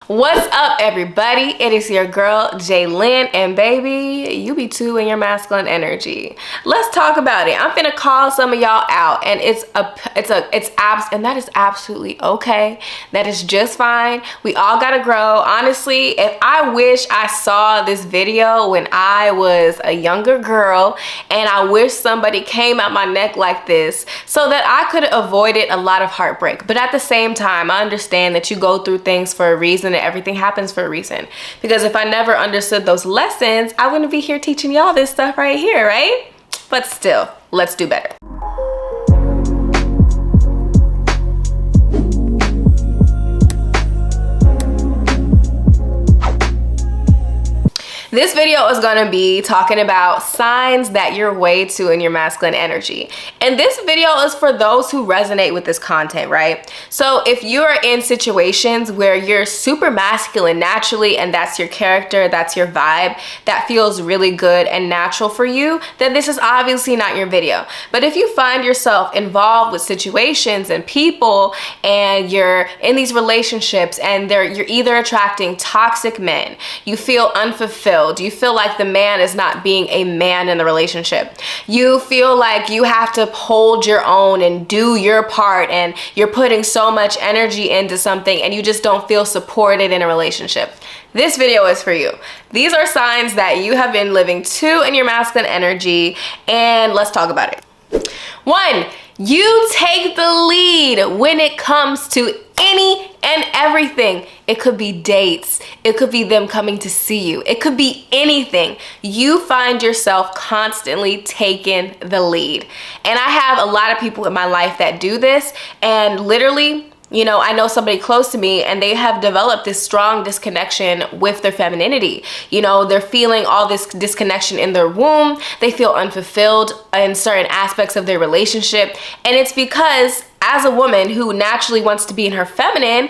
What's up, everybody? It is your girl Jaylyn, and baby, you be too in your masculine energy. Let's talk about it. I'm finna call some of y'all out, and and that is absolutely okay. That is just fine. We all gotta grow. Honestly, if I wish I saw this video when I was a younger girl, and I wish somebody came at my neck like this so that I could have avoided a lot of heartbreak. But at the same time, I understand that you go through things for a reason. Everything happens for a reason, because if I never understood those lessons, I wouldn't be here teaching y'all this stuff right here, right? But still, let's do better. This video is going to be talking about signs that you're way too in your masculine energy. And this video is for those who resonate with this content, right? So if you're in situations where you're super masculine naturally, and that's your character, that's your vibe, that feels really good and natural for you, then this is obviously not your video. But if you find yourself involved with situations and people, and you're in these relationships and you're either attracting toxic men, you feel unfulfilled, you feel like the man is not being a man in the relationship, you feel like you have to hold your own and do your part, and you're putting so much energy into something and you just don't feel supported in a relationship, this video is for you. These are signs that you have been living too in your masculine energy, and let's talk about it. 1, you take the lead when it comes to any and everything. It could be dates. It could be them coming to see you. It could be anything. You find yourself constantly taking the lead. And I have a lot of people in my life that do this, and literally, you know, I know somebody close to me and they have developed this strong disconnection with their femininity. You know, they're feeling all this disconnection in their womb. They feel unfulfilled in certain aspects of their relationship. And it's because as a woman who naturally wants to be in her feminine,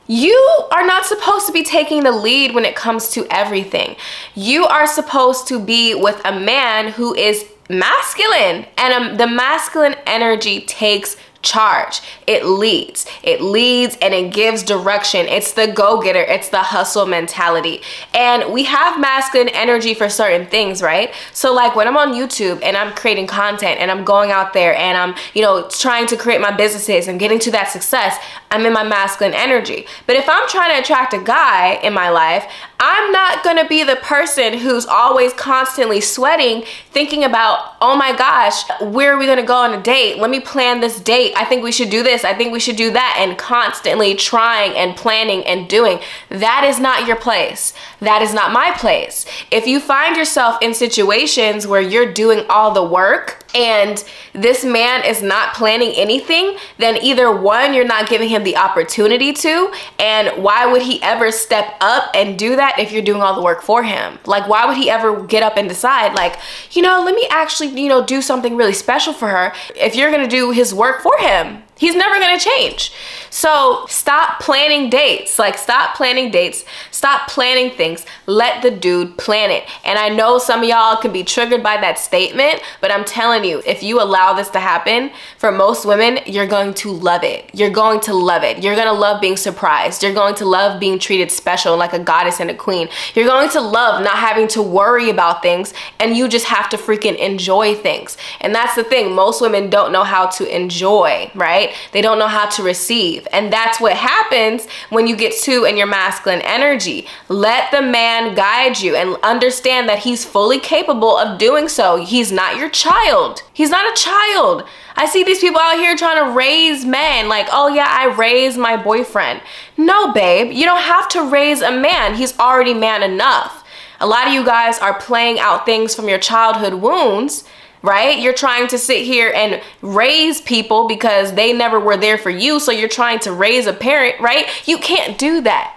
you are not supposed to be taking the lead when it comes to everything. You are supposed to be with a man who is masculine, and the masculine energy takes charge. It leads and it gives direction. It's the go-getter. It's the hustle mentality. And we have masculine energy for certain things, right? So like when I'm on YouTube and I'm creating content and I'm going out there and I'm, you know, trying to create my businesses and getting to that success, I'm in my masculine energy. But if I'm trying to attract a guy in my life, I'm not gonna be the person who's always constantly sweating, thinking about, oh my gosh, where are we gonna go on a date? Let me plan this date. I think we should do this. I think we should do that. And constantly trying and planning and doing. That is not your place. That is not my place. If you find yourself in situations where you're doing all the work and this man is not planning anything, then either one, you're not giving him the opportunity to, and why would he ever step up and do that if you're doing all the work for him? Like, why would he ever get up and decide, like, you know, let me actually, you know, do something really special for her if you're gonna do his work for him? He's never gonna change. So stop planning dates. Like, stop planning dates. Stop planning things. Let the dude plan it. And I know some of y'all can be triggered by that statement, but I'm telling you, if you allow this to happen, for most women, you're going to love it. You're going to love it. You're gonna love being surprised. You're going to love being treated special like a goddess and a queen. You're going to love not having to worry about things, and you just have to freaking enjoy things. And that's the thing. Most women don't know how to enjoy, right? They don't know how to receive. And that's what happens when you get too in your masculine energy. Let the man guide you and understand that he's fully capable of doing so. He's not your child. He's not a child. I see these people out here trying to raise men like, oh yeah, I raised my boyfriend. No, babe, you don't have to raise a man. He's already man enough. A lot of you guys are playing out things from your childhood wounds, right? You're trying to sit here and raise people because they never were there for you. So you're trying to raise a parent, right? You can't do that.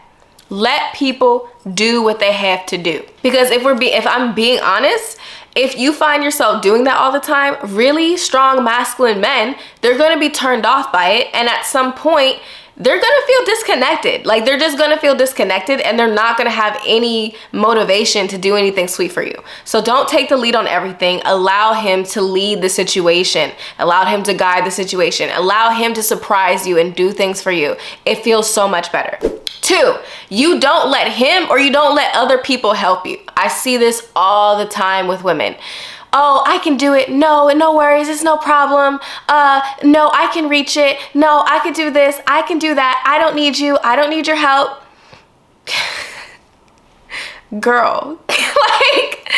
Let people do what they have to do. Because if I'm being honest, if you find yourself doing that all the time, really strong masculine men, they're going to be turned off by it. And at some point, they're gonna feel disconnected. Like, they're just gonna feel disconnected, and they're not gonna have any motivation to do anything sweet for you. So don't take the lead on everything. Allow him to lead the situation. Allow him to guide the situation. Allow him to surprise you and do things for you. It feels so much better. 2, you don't let him or you don't let other people help you. I see this all the time with women. Oh, I can do it. No, no worries. It's no problem. No, I can reach it. No, I can do this. I can do that. I don't need you. I don't need your help. Girl, like,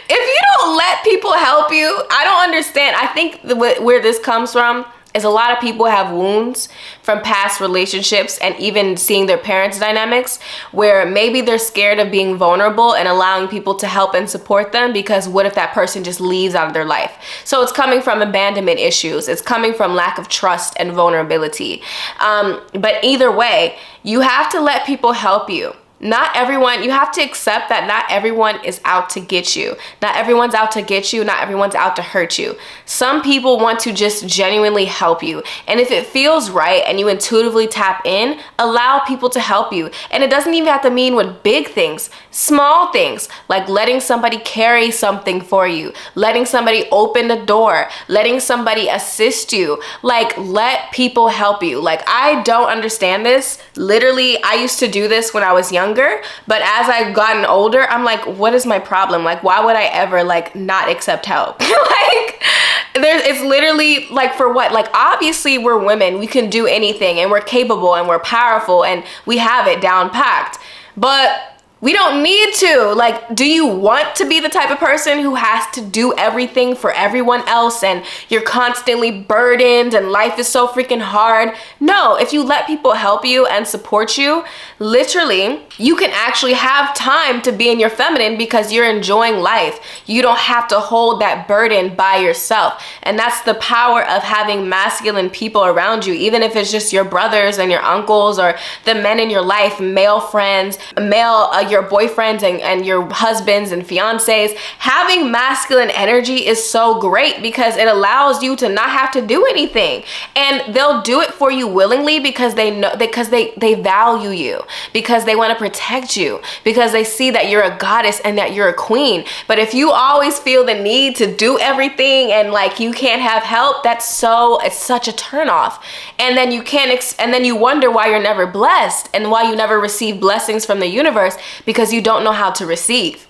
if you don't let people help you, I don't understand. I think where this comes from is a lot of people have wounds from past relationships and even seeing their parents' dynamics, where maybe they're scared of being vulnerable and allowing people to help and support them, because what if that person just leaves out of their life? So it's coming from abandonment issues. It's coming from lack of trust and vulnerability. But either way, you have to let people help you. Not everyone, you have to accept that not everyone is out to get you. Not everyone's out to get you. Not everyone's out to hurt you. Some people want to just genuinely help you. And if it feels right and you intuitively tap in, allow people to help you. And it doesn't even have to mean with big things, small things, like letting somebody carry something for you, letting somebody open the door, letting somebody assist you. Like, let people help you. Like, I don't understand this. Literally, I used to do this when I was younger. But as I've gotten older, I'm like, what is my problem? Like, why would I ever like not accept help? Like, it's literally like, for what? Like, obviously we're women, we can do anything, and we're capable and we're powerful and we have it down packed, but we don't need to. Like, do you want to be the type of person who has to do everything for everyone else and you're constantly burdened and life is so freaking hard? No, if you let people help you and support you, literally, you can actually have time to be in your feminine because you're enjoying life. You don't have to hold that burden by yourself. And that's the power of having masculine people around you, even if it's just your brothers and your uncles or the men in your life, male friends, your boyfriends and your husbands and fiancés. Having masculine energy is so great because it allows you to not have to do anything, and they'll do it for you willingly because they know, because they value you, because they want to protect you, because they see that you're a goddess and that you're a queen. But if you always feel the need to do everything and like you can't have help, it's such a turnoff. And then you can't and then you wonder why you're never blessed and why you never receive blessings from the universe, because you don't know how to receive.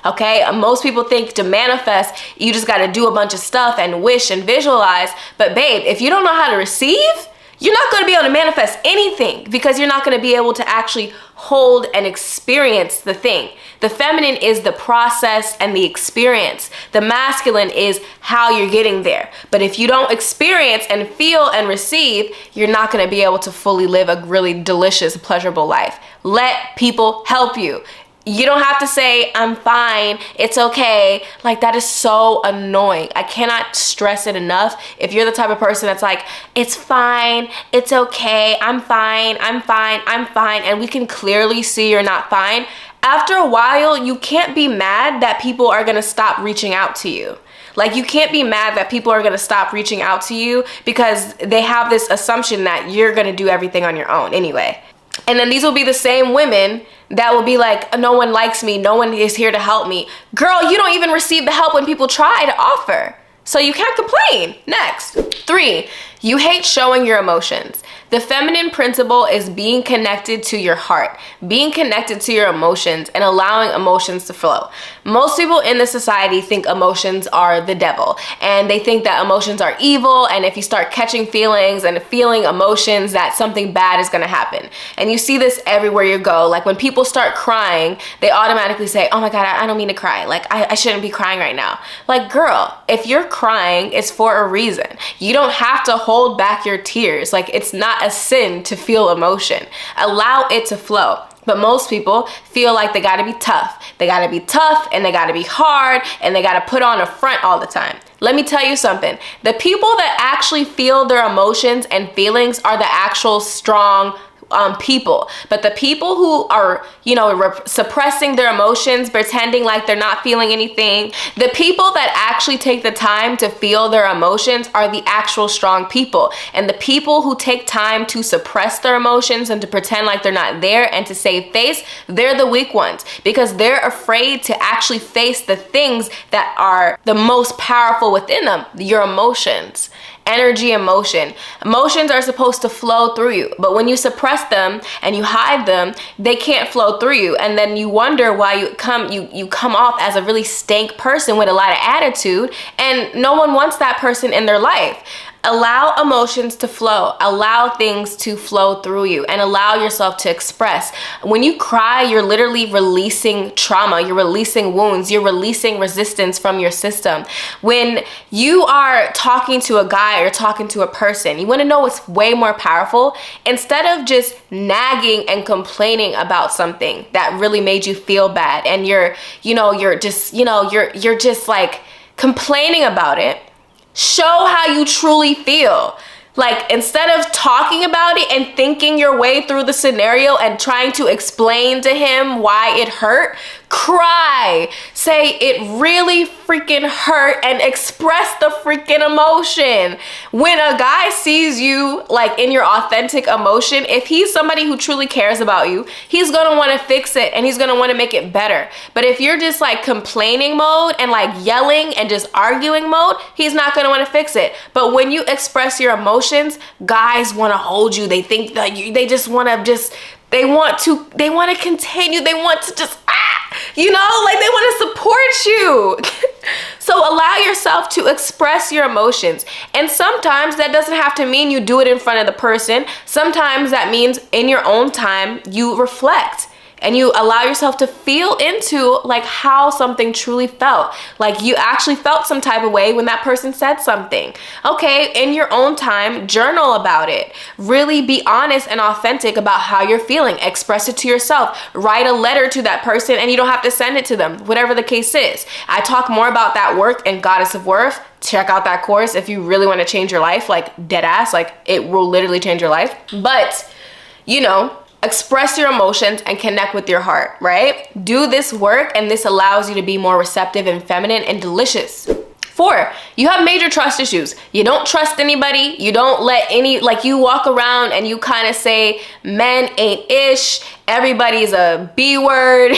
Okay, most people think to manifest, you just got to do a bunch of stuff and wish and visualize. But babe, if you don't know how to receive, you're not going to be able to manifest anything, because you're not going to be able to actually hold and experience the thing. The feminine is the process and the experience. The masculine is how you're getting there. But if you don't experience and feel and receive, you're not going to be able to fully live a really delicious, pleasurable life. Let people help you. You don't have to say, I'm fine, it's okay. Like, that is so annoying. I cannot stress it enough. If you're the type of person that's like, it's fine, it's okay, I'm fine, I'm fine, I'm fine, and we can clearly see you're not fine, after a while, you can't be mad that people are gonna stop reaching out to you. Like, you can't be mad that people are gonna stop reaching out to you because they have this assumption that you're gonna do everything on your own anyway. And then these will be the same women that will be like, no one likes me, no one is here to help me. Girl, you don't even receive the help when people try to offer. So you can't complain. Next. 3, you hate showing your emotions. The feminine principle is being connected to your heart, being connected to your emotions and allowing emotions to flow. Most people in this society think emotions are the devil, and they think that emotions are evil, and if you start catching feelings and feeling emotions, that something bad is gonna happen. And you see this everywhere you go. Like, when people start crying, they automatically say, oh my God, I don't mean to cry. Like, I shouldn't be crying right now. Like, girl, if you're crying, it's for a reason. You don't have to hold back your tears. Like, it's not a sin to feel emotion. Allow it to flow. But most people feel like they gotta be tough. They gotta be tough and they gotta be hard and they gotta put on a front all the time. Let me tell you something. The people that actually feel their emotions and feelings are the actual strong, people. But the people who are, you know, suppressing their emotions, pretending like they're not feeling anything, the people that actually take the time to feel their emotions are the actual strong people. And the people who take time to suppress their emotions and to pretend like they're not there and to save face, they're the weak ones, because they're afraid to actually face the things that are the most powerful within them, your emotions. Energy, emotion. Emotions are supposed to flow through you, but when you suppress them and you hide them, they can't flow through you, and then you wonder why you come off as a really stank person with a lot of attitude, and no one wants that person in their life. Allow emotions to flow. Allow things to flow through you and allow yourself to express. When you cry, you're literally releasing trauma. You're releasing wounds. You're releasing resistance from your system. When you are talking to a guy or talking to a person, you want to know what's way more powerful? Instead of just nagging and complaining about something that really made you feel bad, and you're just like complaining about it, show how you truly feel. Like, instead of talking about it and thinking your way through the scenario and trying to explain to him why it hurt, cry. Say it really freaking hurt and express the freaking emotion. When a guy sees you like in your authentic emotion, if he's somebody who truly cares about you, he's gonna want to fix it and he's gonna want to make it better. But if you're just like complaining mode and like yelling and just arguing mode, he's not gonna want to fix it. But when you express your emotions, guys want to hold you. They think that they just want to they want to continue. They want to just, like they want to support you. So allow yourself to express your emotions. And sometimes that doesn't have to mean you do it in front of the person. Sometimes that means in your own time, you reflect and you allow yourself to feel into like how something truly felt. Like you actually felt some type of way when that person said something. Okay, in your own time, journal about it. Really be honest and authentic about how you're feeling. Express it to yourself. Write a letter to that person and you don't have to send it to them, whatever the case is. I talk more about that work in Goddess of Worth. Check out that course if you really want to change your life, like dead ass, like it will literally change your life. But, express your emotions and connect with your heart, right? Do this work and this allows you to be more receptive and feminine and delicious. 4, you have major trust issues. You don't trust anybody. You don't let you walk around and you kind of say, men ain't ish. Everybody's a B word.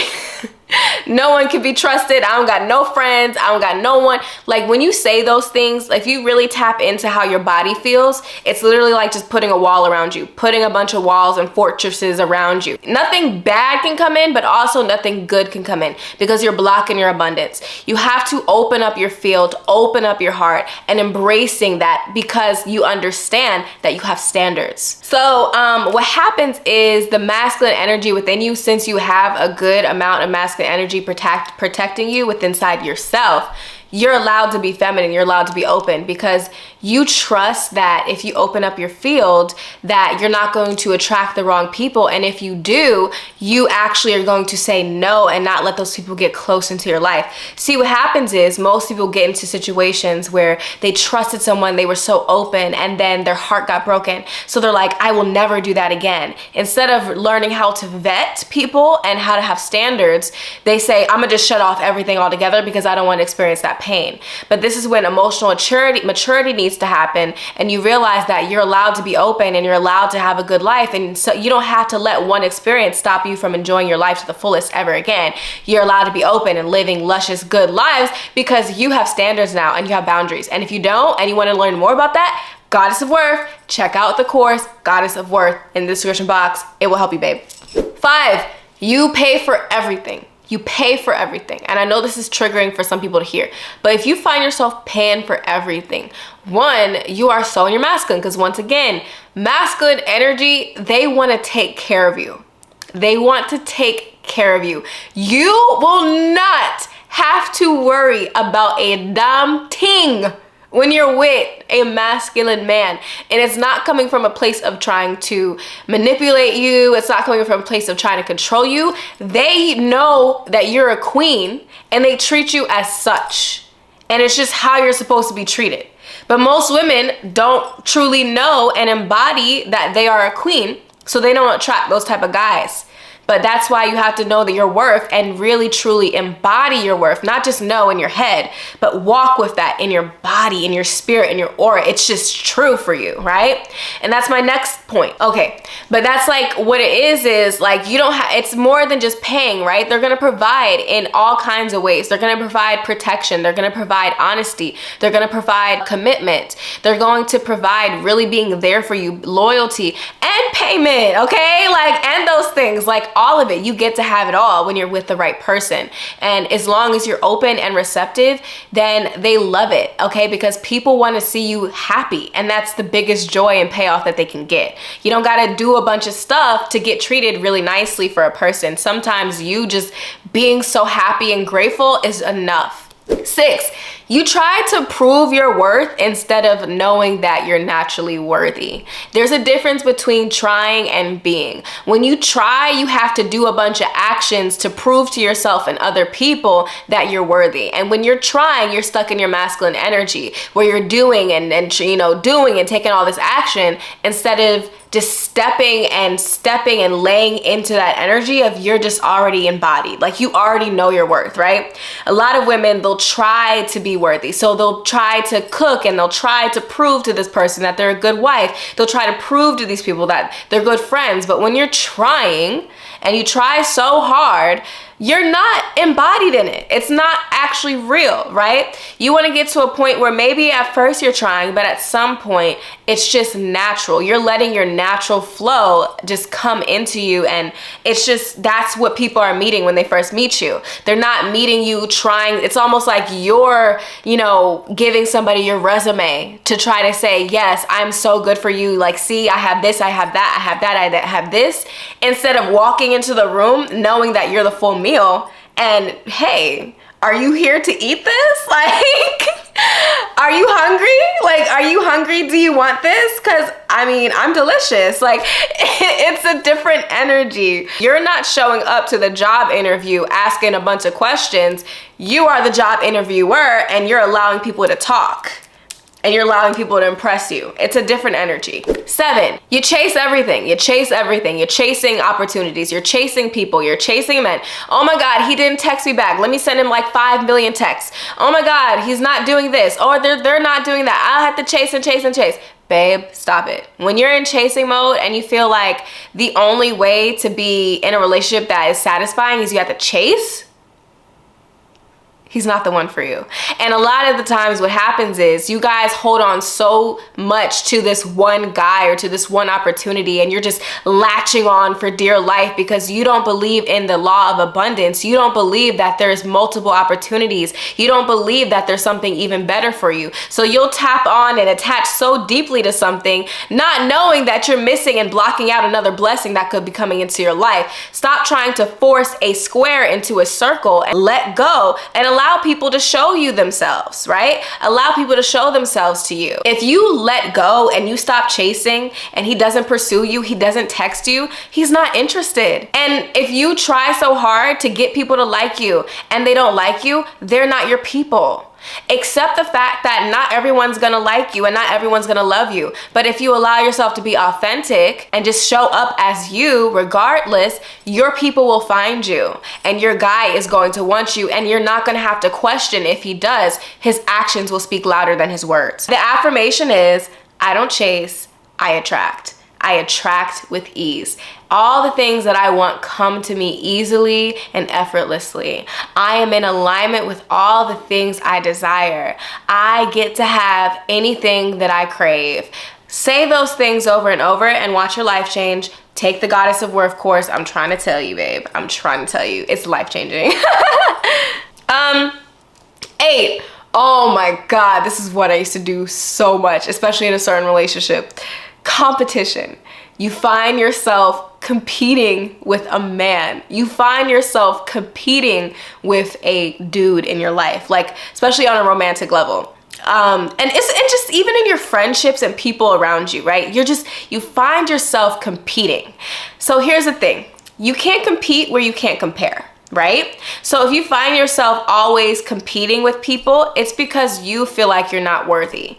No one can be trusted. I don't got no friends. I don't got no one. Like when you say those things, if you really tap into how your body feels, it's literally like just putting a wall around you, putting a bunch of walls and fortresses around you. Nothing bad can come in, but also nothing good can come in because you're blocking your abundance. You have to open up your field, open up your heart, and embracing that because you understand that you have standards. So what happens is the masculine energy within you, since you have a good amount of masculine energy protecting you within inside yourself, you're allowed to be feminine, you're allowed to be open because you trust that if you open up your field that you're not going to attract the wrong people, and if you do, you actually are going to say no and not let those people get close into your life. See, what happens is most people get into situations where they trusted someone, they were so open, and then their heart got broken, so they're like, I will never do that again. Instead of learning how to vet people and how to have standards, they say, I'm gonna just shut off everything altogether because I don't want to experience that pain. But this is when emotional maturity needs to happen, and you realize that you're allowed to be open and you're allowed to have a good life, and so you don't have to let one experience stop you from enjoying your life to the fullest ever again. You're allowed to be open and living luscious good lives because you have standards now and you have boundaries. And if you don't and you want to learn more about that, Goddess of Worth, check out the course Goddess of Worth in the description box. It will help you, babe. 5, you pay for everything. You pay for everything. And I know this is triggering for some people to hear, but if you find yourself paying for everything, 1, you are so in your masculine, because once again, masculine energy, they want to take care of you. They want to take care of you. You will not have to worry about a damn thing when you're with a masculine man. And it's not coming from a place of trying to manipulate you. It's not coming from a place of trying to control you. They know that you're a queen and they treat you as such. And it's just how you're supposed to be treated. But most women don't truly know and embody that they are a queen. So they don't attract those type of guys. But that's why you have to know that your worth and really truly embody your worth, not just know in your head, but walk with that in your body, in your spirit, in your aura. It's just true for you, right? And that's my next point. Okay, but that's like what it is like you don't have, it's more than just paying, right? They're gonna provide in all kinds of ways. They're gonna provide protection. They're gonna provide honesty. They're gonna provide commitment. They're going to provide really being there for you, loyalty and payment, okay? Like, and those things, like all of it, you get to have it all when you're with the right person. And as long as you're open and receptive, then they love it, okay? Because people want to see you happy, and that's the biggest joy and payoff that they can get. You don't got to do a bunch of stuff to get treated really nicely for a person. Sometimes you just being so happy and grateful is enough. 6, you try to prove your worth instead of knowing that you're naturally worthy. There's a difference between trying and being. When you try, you have to do a bunch of actions to prove to yourself and other people that you're worthy. And when you're trying, you're stuck in your masculine energy where you're doing and doing and taking all this action instead of just stepping and laying into that energy of you're just already embodied. Like you already know your worth, right? A lot of women, they'll try to be worthy. So they'll try to cook and they'll try to prove to this person that they're a good wife. They'll try to prove to these people that they're good friends. But when you're trying and you try so hard, you're not embodied in it. It's not actually real, right? You want to get to a point where maybe at first you're trying, but at some point it's just natural. You're letting your natural flow just come into you. And it's just, that's what people are meeting when they first meet you. They're not meeting you trying. It's almost like you're, giving somebody your resume to try to say, yes, I'm so good for you. Like, see, I have this, I have that, I have that, I have this. Instead of walking into the room knowing that you're the full meal and, hey, are you here to eat this? Like, are you hungry? Like, are you hungry? Do you want this? Because I'm delicious. Like, it's a different energy. You're not showing up to the job interview asking a bunch of questions. You are the job interviewer and you're allowing people to talk. And you're allowing people to impress you. It's a different energy. 7, you chase everything. You chase everything. You're chasing opportunities. You're chasing people. You're chasing men. Oh my God, he didn't text me back. Let me send him like 5 million texts. Oh my God, he's not doing this. Or they're not doing that. I'll have to chase and chase and chase. Babe, stop it. When you're in chasing mode and you feel like the only way to be in a relationship that is satisfying is you have to chase, he's not the one for you. And a lot of the times what happens is you guys hold on so much to this one guy or to this one opportunity, and you're just latching on for dear life because you don't believe in the law of abundance. You don't believe that there's multiple opportunities. You don't believe that there's something even better for you. So you'll tap on and attach so deeply to something, not knowing that you're missing and blocking out another blessing that could be coming into your life. Stop trying to force a square into a circle and let go and allow people to show you themselves, right? Allow people to show themselves to you. If you let go and you stop chasing and he doesn't pursue you, he doesn't text you, he's not interested. And if you try so hard to get people to like you and they don't like you, they're not your people. Accept the fact that not everyone's gonna like you and not everyone's gonna love you. But if you allow yourself to be authentic and just show up as you, regardless, your people will find you and your guy is going to want you, and you're not gonna have to question if he does. His actions will speak louder than his words. The affirmation is, I don't chase, I attract. I attract with ease. All the things that I want come to me easily and effortlessly. I am in alignment with all the things I desire. I get to have anything that I crave. Say those things over and over and watch your life change. Take the Goddess of Worth course. I'm trying to tell you, babe. I'm trying to tell you. It's life-changing. 8. Oh my God, this is what I used to do so much, especially in a certain relationship. Competition. You find yourself competing with a man. You find yourself competing with a dude in your life, like especially on a romantic level. And it's just even in your friendships and people around you, right? You find yourself competing. So here's the thing. You can't compete where you can't compare, right? So if you find yourself always competing with people, it's because you feel like you're not worthy.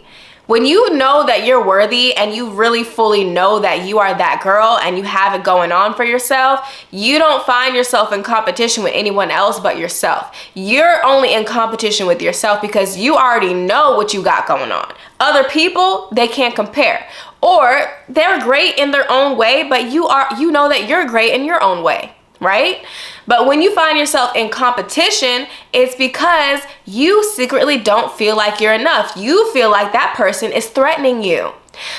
When you know that you're worthy and you really fully know that you are that girl and you have it going on for yourself, you don't find yourself in competition with anyone else but yourself. You're only in competition with yourself because you already know what you got going on. Other people, they can't compare. Or they're great in their own way, but you know that you're great in your own way, right? But when you find yourself in competition, it's because you secretly don't feel like you're enough. You feel like that person is threatening you.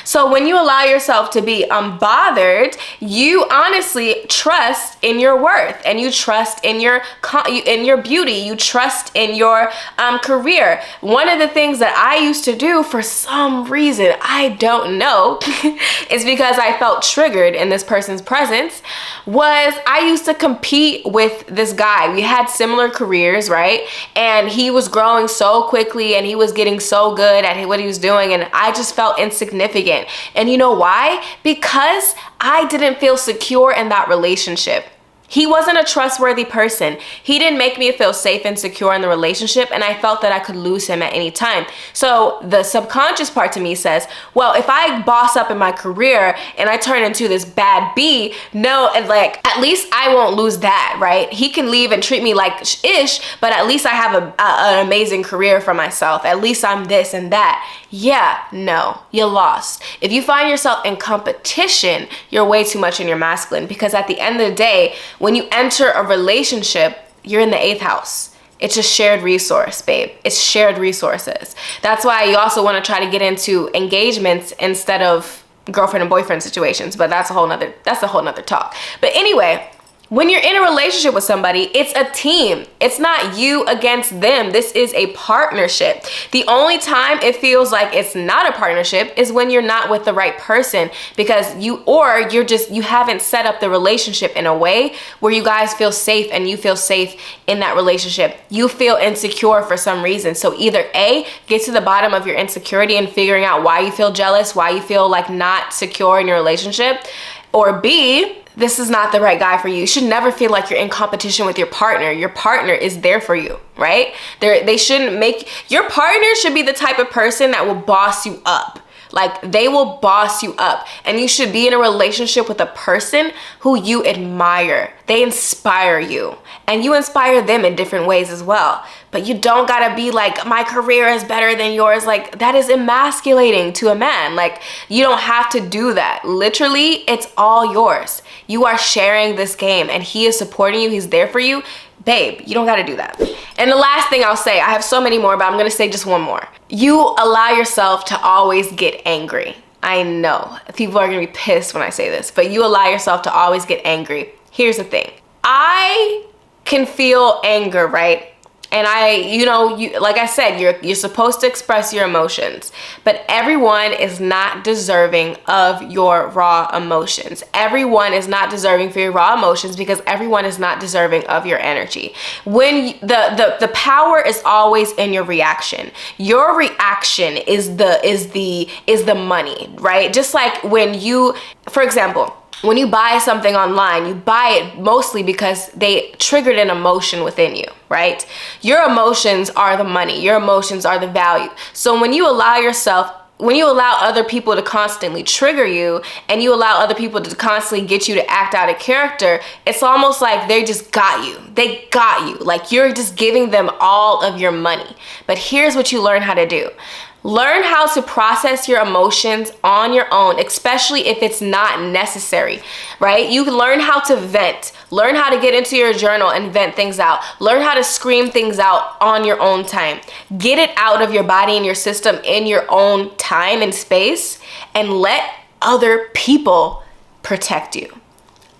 So when you allow yourself to be unbothered, you honestly trust in your worth, and you trust in your beauty. You trust in your career. One of the things that I used to do for some reason, I don't know, is because I felt triggered in this person's presence, was I used to compete with this guy. We had similar careers, right? And he was growing so quickly and he was getting so good at what he was doing, and I just felt insignificant. And you know why? Because I didn't feel secure in that relationship. He wasn't a trustworthy person. He didn't make me feel safe and secure in the relationship, and I felt that I could lose him at any time. So the subconscious part to me says, well, if I boss up in my career and I turn into this bad B, no, and like, at least I won't lose that, right? He can leave and treat me like ish, but at least I have an amazing career for myself. At least I'm this and that. Yeah, no, you lost. If you find yourself in competition, you're way too much in your masculine, because at the end of the day, when you enter a relationship, you're in the 8th house. It's a shared resource, babe. It's shared resources. That's why you also want to try to get into engagements instead of girlfriend and boyfriend situations, but that's a whole nother talk. But anyway, when you're in a relationship with somebody, it's a team. It's not you against them. This is a partnership. The only time it feels like it's not a partnership is when you're not with the right person, because you haven't set up the relationship in a way where you guys feel safe and you feel safe in that relationship. You feel insecure for some reason. So either A, get to the bottom of your insecurity and figuring out why you feel jealous, why you feel like not secure in your relationship, or B, this is not the right guy for you. You should never feel like you're in competition with your partner. Your partner is there for you, right? Your partner should be the type of person that will boss you up. Like, they will boss you up, and you should be in a relationship with a person who you admire. They inspire you, and you inspire them in different ways as well. But you don't gotta be like, my career is better than yours. Like, that is emasculating to a man. Like, you don't have to do that. Literally, it's all yours. You are sharing this game, and he is supporting you. He's there for you. Babe, you don't gotta do that. And the last thing I'll say, I have so many more, but I'm gonna say just one more. You allow yourself to always get angry. I know people are gonna be pissed when I say this, but you allow yourself to always get angry. Here's the thing. I can feel anger, right? And like I said, you're supposed to express your emotions, but everyone is not deserving of your raw emotions. Everyone is not deserving for your raw emotions, because everyone is not deserving of your energy. When the power is always in your reaction. Your reaction is the money, right? Just like when you, for example, when you buy something online, you buy it mostly because they triggered an emotion within you, right? Your emotions are the money. Your emotions are the value. So when you allow other people to constantly trigger you, and you allow other people to constantly get you to act out of character, it's almost like they just got you. They got you. Like, you're just giving them all of your money. But here's what you learn how to do. Learn how to process your emotions on your own, especially if it's not necessary, right? You can learn how to vent. Learn how to get into your journal and vent things out. Learn how to scream things out on your own time. Get it out of your body and your system in your own time and space, and let other people protect you.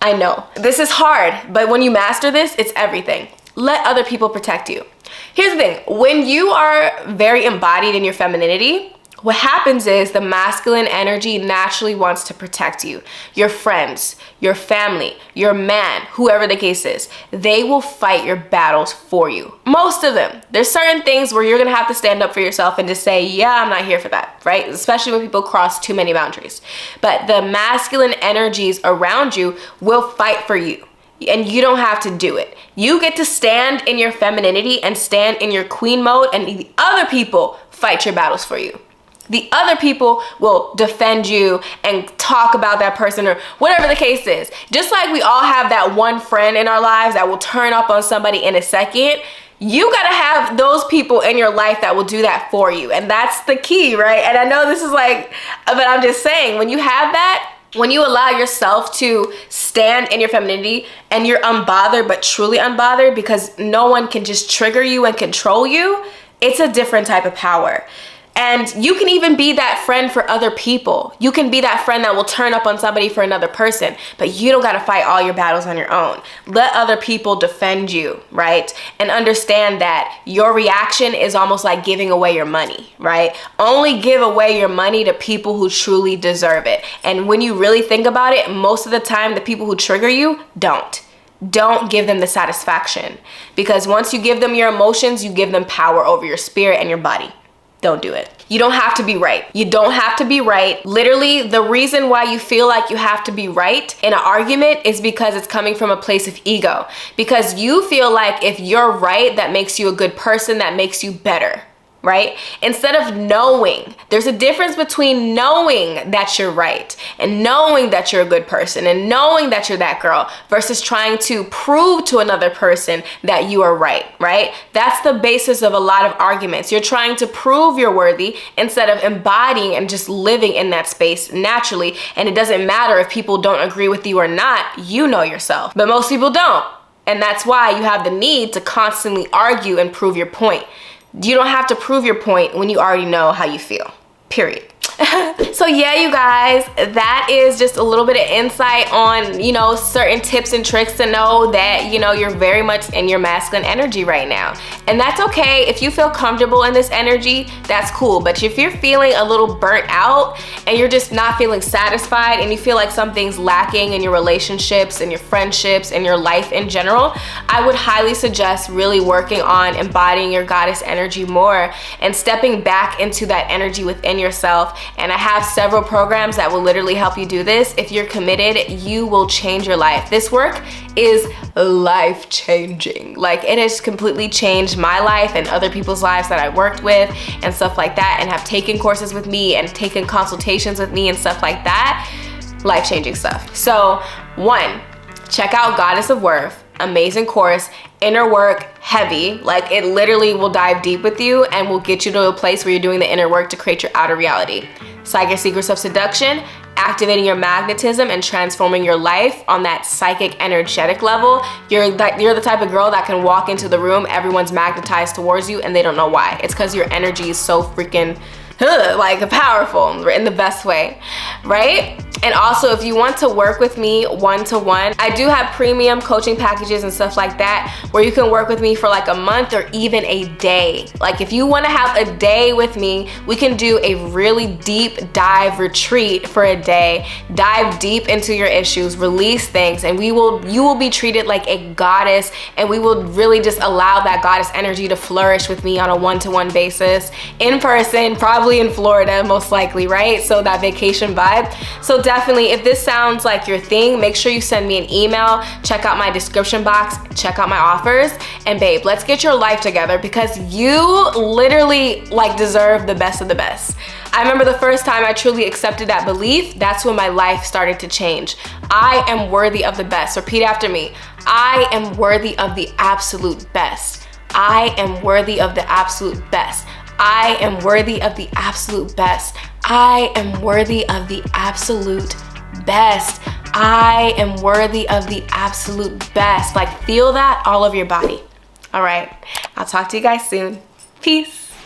I know this is hard, but when you master this, it's everything. Let other people protect you. Here's the thing. When you are very embodied in your femininity, what happens is the masculine energy naturally wants to protect you. Your friends, your family, your man, whoever the case is, they will fight your battles for you. Most of them. There's certain things where you're gonna have to stand up for yourself and just say, yeah, I'm not here for that, right? Especially when people cross too many boundaries. But the masculine energies around you will fight for you. And you don't have to do it. You get to stand in your femininity and stand in your queen mode, and the other people fight your battles for you. The other people will defend you and talk about that person or whatever the case is. Just like we all have that one friend in our lives that will turn up on somebody in a second, you gotta have those people in your life that will do that for you. And that's the key, right? And I know this is like, but I'm just saying, when you have that, when you allow yourself to stand in your femininity and you're unbothered, but truly unbothered, because no one can just trigger you and control you, it's a different type of power. And you can even be that friend for other people. You can be that friend that will turn up on somebody for another person, but you don't gotta fight all your battles on your own. Let other people defend you, right? And understand that your reaction is almost like giving away your money, right? Only give away your money to people who truly deserve it. And when you really think about it, most of the time, the people who trigger you, don't give them the satisfaction. Because once you give them your emotions, you give them power over your spirit and your body. Don't do it. You don't have to be right. You don't have to be right. Literally, the reason why you feel like you have to be right in an argument is because it's coming from a place of ego. Because you feel like if you're right, that makes you a good person, that makes you better, right? Instead of knowing, there's a difference between knowing that you're right and knowing that you're a good person and knowing that you're that girl versus trying to prove to another person that you are right, right? That's the basis of a lot of arguments. You're trying to prove you're worthy instead of embodying and just living in that space naturally. And it doesn't matter if people don't agree with you or not, you know yourself. But most people don't. And that's why you have the need to constantly argue and prove your point. You don't have to prove your point when you already know how you feel, period. So yeah, you guys, that is just a little bit of insight on, you know, certain tips and tricks to know that, you know, you're very much in your masculine energy right now. And that's okay. If you feel comfortable in this energy, that's cool. But if you're feeling a little burnt out and you're just not feeling satisfied and you feel like something's lacking in your relationships and your friendships and your life in general, I would highly suggest really working on embodying your goddess energy more and stepping back into that energy within yourself. And I have several programs that will literally help you do this. If you're committed, you will change your life. This work is life-changing. Like, it has completely changed my life and other people's lives that I worked with and stuff like that, and have taken courses with me and taken consultations with me and stuff like that. Life-changing stuff. So 1, check out Goddess of Worth. Amazing course. Inner work, heavy. Like, it literally will dive deep with you and will get you to a place where you're doing the inner work to create your outer reality. Psychic Secrets of Seduction, activating your magnetism and transforming your life on that psychic energetic level. You're the type of girl that can walk into the room, everyone's magnetized towards you and they don't know why. It's because your energy is so freaking like powerful in the best way, right? And also, if you want to work with me one-to-one, I do have premium coaching packages and stuff like that where you can work with me for like a month or even a day. Like, if you want to have a day with me, we can do a really deep dive retreat for a day, dive deep into your issues, release things, and you will be treated like a goddess, and we will really just allow that goddess energy to flourish with me on a one-to-one basis, in person, probably in Florida, most likely, right? So that vacation vibe. So definitely, if this sounds like your thing, make sure you send me an email, check out my description box, check out my offers, and babe, let's get your life together, because you literally like deserve the best of the best. I remember the first time I truly accepted that belief, that's when my life started to change. I am worthy of the best. Repeat after me. I am worthy of the absolute best. I am worthy of the absolute best. I am worthy of the absolute best. I am worthy of the absolute best. I am worthy of the absolute best. Like, feel that all over your body. All right, I'll talk to you guys soon. Peace.